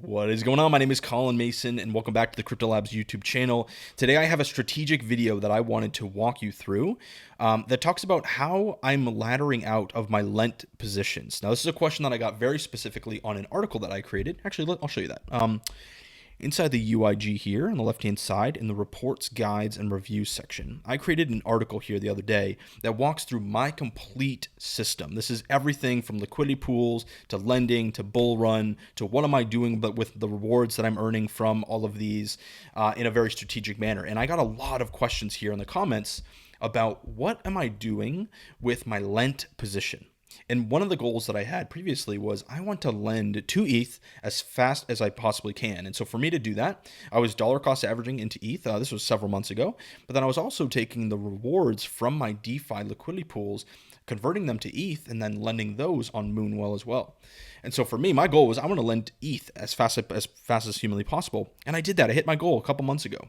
What is going on? My name is Colin Mason and welcome back to the CryptoLabs YouTube channel. Today I have a strategic video that I wanted to walk you through that talks about how I'm laddering out of my lent positions. Now this is a question that I got very specifically on an article that I created. Actually, I'll show you that. Inside the UIG here on the left-hand side in the reports, guides, and reviews section, I created an article here the other day that walks through my complete system. This is everything from liquidity pools to lending to bull run to what am I doing but with the rewards that I'm earning from all of these in a very strategic manner. And I got a lot of questions here in the comments about what am I doing with my lent position. And one of the goals that I had previously was I want to lend to ETH as fast as I possibly can. And so for me to do that, I was dollar cost averaging into ETH. This was several months ago. But then I was also taking the rewards from my DeFi liquidity pools, converting them to ETH, and then lending those on Moonwell as well. And so for me, my goal was I want to lend ETH as fast as humanly possible. And I did that. I hit my goal a couple months ago.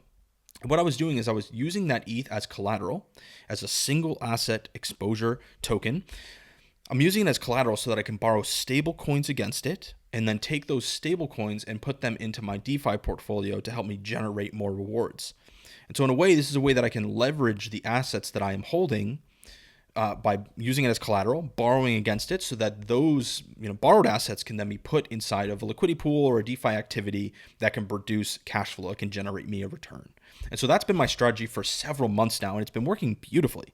What I was doing is I was using that ETH as collateral, as a single asset exposure token. I'm using it as collateral so that I can borrow stable coins against it and then take those stable coins and put them into my DeFi portfolio to help me generate more rewards. And so in a way, this is a way that I can leverage the assets that I am holding by using it as collateral, borrowing against it so that those borrowed assets can then be put inside of a liquidity pool or a DeFi activity that can produce cash flow. It can generate me a return. And so that's been my strategy for several months now, and it's been working beautifully.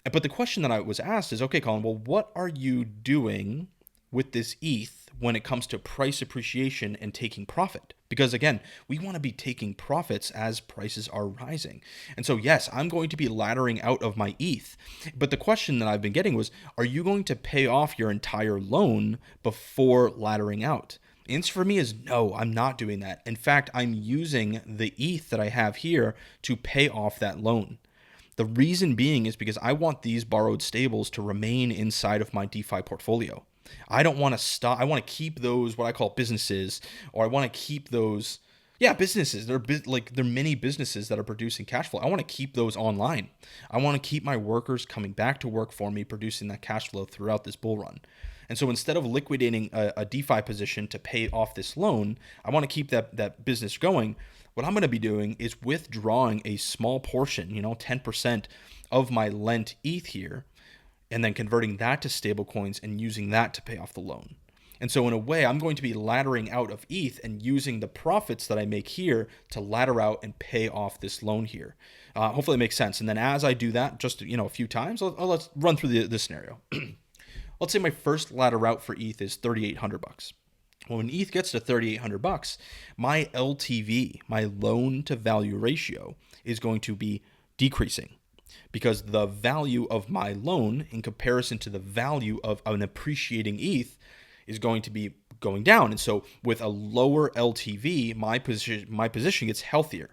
But the question that I was asked is, okay, Colin, well, what are you doing with this ETH when it comes to price appreciation and taking profit? Because again, we want to be taking profits as prices are rising. And so, yes, I'm going to be laddering out of my ETH. But the question that I've been getting was, are you going to pay off your entire loan before laddering out? The answer for me is no, I'm not doing that. In fact, I'm using the ETH that I have here to pay off that loan. The reason being is because I want these borrowed stables to remain inside of my DeFi portfolio. I don't want to stop. I want to keep those, what I call businesses, or I want to keep those, businesses. They're mini businesses that are producing cash flow. I want to keep those online. I want to keep my workers coming back to work for me, producing that cash flow throughout this bull run. And so instead of liquidating a DeFi position to pay off this loan, I want to keep that business going. What I'm going to be doing is withdrawing a small portion, 10% of my lent ETH here, and then converting that to stable coins and using that to pay off the loan. And so in a way, I'm going to be laddering out of ETH and using the profits that I make here to ladder out and pay off this loan here. Hopefully it makes sense. And then as I do that, just a few times, let's run through this scenario. Let's say my first ladder out for ETH is $3,800. Well, when ETH gets to $3,800, my LTV, my loan to value ratio, is going to be decreasing because the value of my loan in comparison to the value of an appreciating ETH is going to be going down. And so with a lower LTV, my position gets healthier.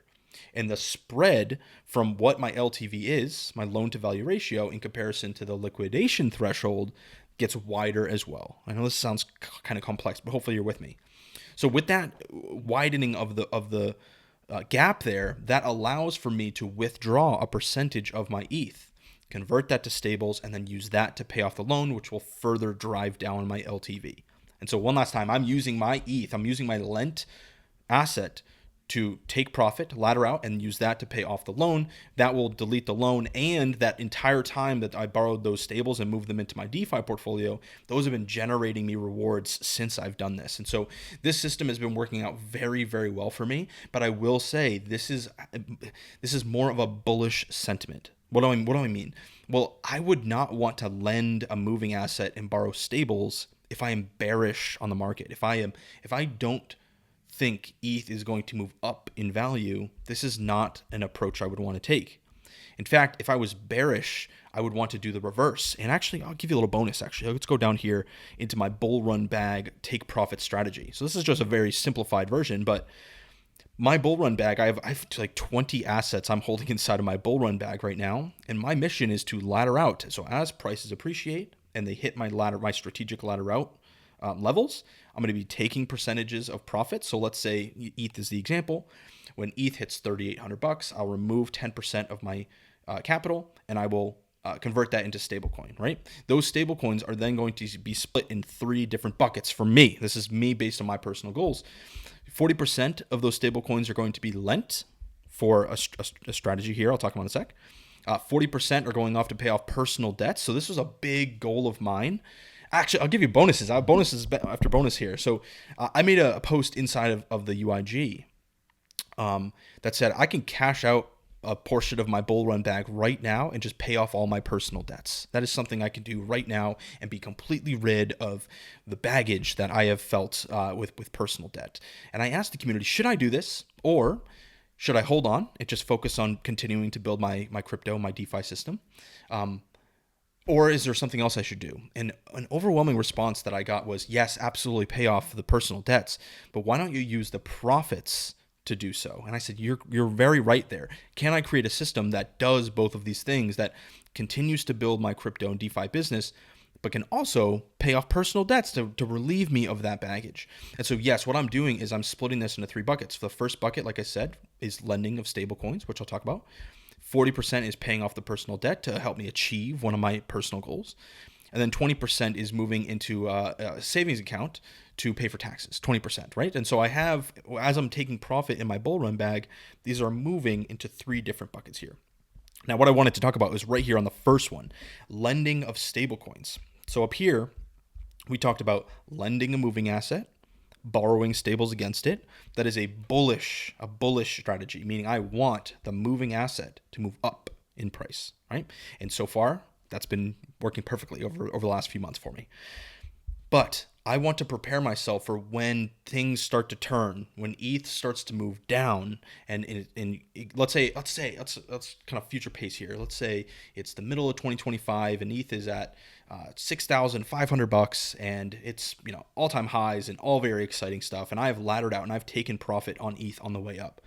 And the spread from what my LTV is, my loan to value ratio, in comparison to the liquidation threshold, gets wider as well. I know this sounds kind of complex, but hopefully you're with me. So with that widening of the gap there, that allows for me to withdraw a percentage of my ETH, convert that to stables, and then use that to pay off the loan, which will further drive down my LTV. And so one last time, I'm using my ETH, I'm using my lent asset to take profit, ladder out, and use that to pay off the loan. That will delete the loan, and that entire time that I borrowed those stables and moved them into my DeFi portfolio, those have been generating me rewards since I've done this. And so this system has been working out very, very well for me. But I will say this is more of a bullish sentiment. What do I mean? Well, I would not want to lend a moving asset and borrow stables if I am bearish on the market. If I don't think ETH is going to move up in value, this is not an approach I would want to take. In fact, if I was bearish, I would want to do the reverse. And actually, I'll give you a little bonus actually. Let's go down here into my bull run bag take profit strategy. So this is just a very simplified version, but my bull run bag, I have like 20 assets I'm holding inside of my bull run bag right now. And my mission is to ladder out. So as prices appreciate and they hit my strategic ladder out levels, I'm going to be taking percentages of profit. So let's say ETH is the example. When ETH hits $3,800, I'll remove 10% of my capital, and I will convert that into stablecoin, right? Those stablecoins are then going to be split in 3 different buckets for me. This is me based on my personal goals. 40% of those stablecoins are going to be lent for a strategy here. I'll talk about in a sec. 40% are going off to pay off personal debts. So this was a big goal of mine. Actually, I'll give you bonuses. I have bonuses after bonus here. So I made a post inside of the UIG that said I can cash out a portion of my bull run bag right now and just pay off all my personal debts. That is something I can do right now and be completely rid of the baggage that I have felt with personal debt. And I asked the community, should I do this, or should I hold on and just focus on continuing to build my crypto, my DeFi system? Or is there something else I should do? And an overwhelming response that I got was, yes, absolutely pay off the personal debts, but why don't you use the profits to do so? And I said, you're very right there. Can I create a system that does both of these things, that continues to build my crypto and DeFi business, but can also pay off personal debts to relieve me of that baggage? And so, yes, what I'm doing is I'm splitting this into 3 buckets. The first bucket, like I said, is lending of stable coins, which I'll talk about. 40% is paying off the personal debt to help me achieve one of my personal goals. And then 20% is moving into a savings account to pay for taxes, 20%, right? And so I have, as I'm taking profit in my bull run bag, these are moving into 3 different buckets here. Now, what I wanted to talk about is right here on the first one, lending of stablecoins. So up here, we talked about lending a moving asset, borrowing stables against it. That is a bullish strategy, meaning I want the moving asset to move up in price, right? And so far, that's been working perfectly over the last few months for me. But I want to prepare myself for when things start to turn, when ETH starts to move down, and let's kind of future pace here. Let's say it's the middle of 2025 and ETH is at $6,500 and it's all-time highs and all very exciting stuff. And I've laddered out and I've taken profit on ETH on the way up.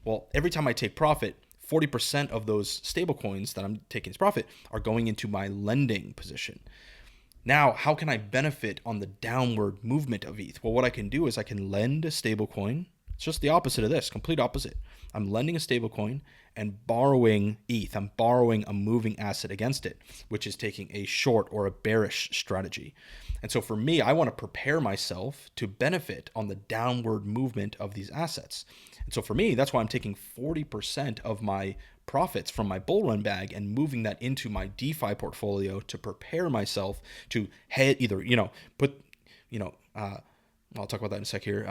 Well, every time I take profit, 40% of those stable coins that I'm taking as profit are going into my lending position. Now, how can I benefit on the downward movement of ETH? Well, what I can do is I can lend a stable coin. It's just the opposite of this, complete opposite. I'm lending a stable coin and borrowing ETH. I'm borrowing a moving asset against it, which is taking a short or a bearish strategy. And so for me, I want to prepare myself to benefit on the downward movement of these assets. And so for me, that's why I'm taking 40% of my profits from my bull run bag and moving that into my DeFi portfolio to prepare myself to either, I'll talk about that in a sec here,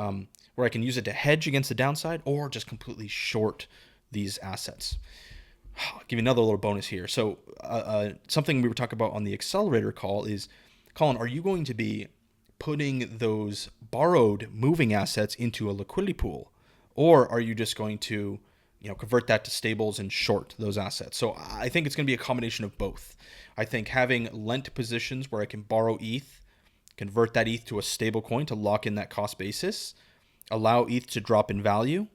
where I can use it to hedge against the downside or just completely short these assets. I'll give you another little bonus here. So something we were talking about on the Accelerator call is, Colin, are you going to be putting those borrowed moving assets into a liquidity pool? Or are you just going to convert that to stables and short those assets? So I think it's going to be a combination of both. I think having lent positions where I can borrow ETH, convert that ETH to a stable coin to lock in that cost basis, allow ETH to drop in value,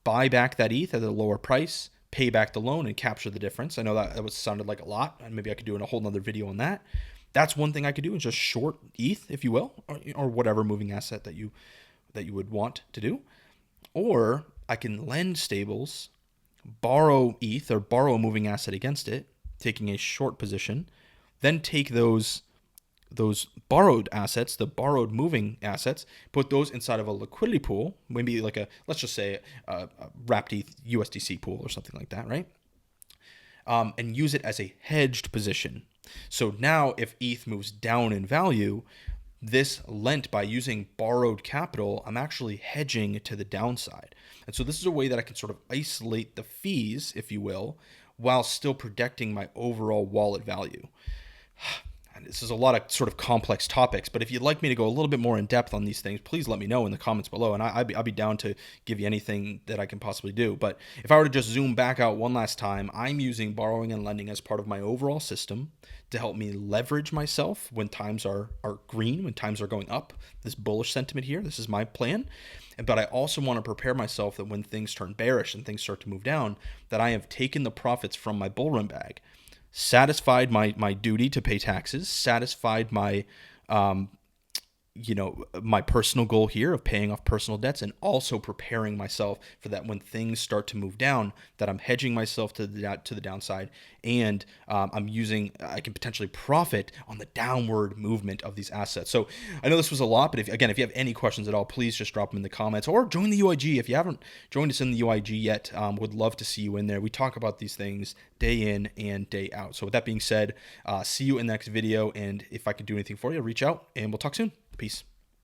buy back that ETH at a lower price, pay back the loan and capture the difference. I know that sounded like a lot, and maybe I could do a whole nother video on that. That's one thing I could do, is just short ETH, if you will, or whatever moving asset that you would want to do. Or I can lend stables, borrow ETH or borrow a moving asset against it, taking a short position, then take those borrowed assets, the borrowed moving assets, put those inside of a liquidity pool, maybe like let's just say a wrapped ETH USDC pool or something like that, right? And use it as a hedged position. So now if ETH moves down in value, this lent, by using borrowed capital, I'm actually hedging to the downside. And so this is a way that I can sort of isolate the fees, if you will, while still protecting my overall wallet value. And this is a lot of sort of complex topics, but if you'd like me to go a little bit more in depth on these things, please let me know in the comments below, and I'll be down to give you anything that I can possibly do. But if I were to just zoom back out one last time, I'm using borrowing and lending as part of my overall system to help me leverage myself when times are green, when times are going up. This bullish sentiment here, this is my plan. But I also want to prepare myself that when things turn bearish and things start to move down, that I have taken the profits from my bull run bag, satisfied my duty to pay taxes, satisfied my my personal goal here of paying off personal debts, and also preparing myself for that when things start to move down, that I'm hedging myself to the downside, and I can potentially profit on the downward movement of these assets. So I know this was a lot, but if you have any questions at all, please just drop them in the comments, or join the UIG. If you haven't joined us in the UIG yet, would love to see you in there. We talk about these things day in and day out. So with that being said, see you in the next video, and if I can do anything for you, reach out and we'll talk soon. Peace.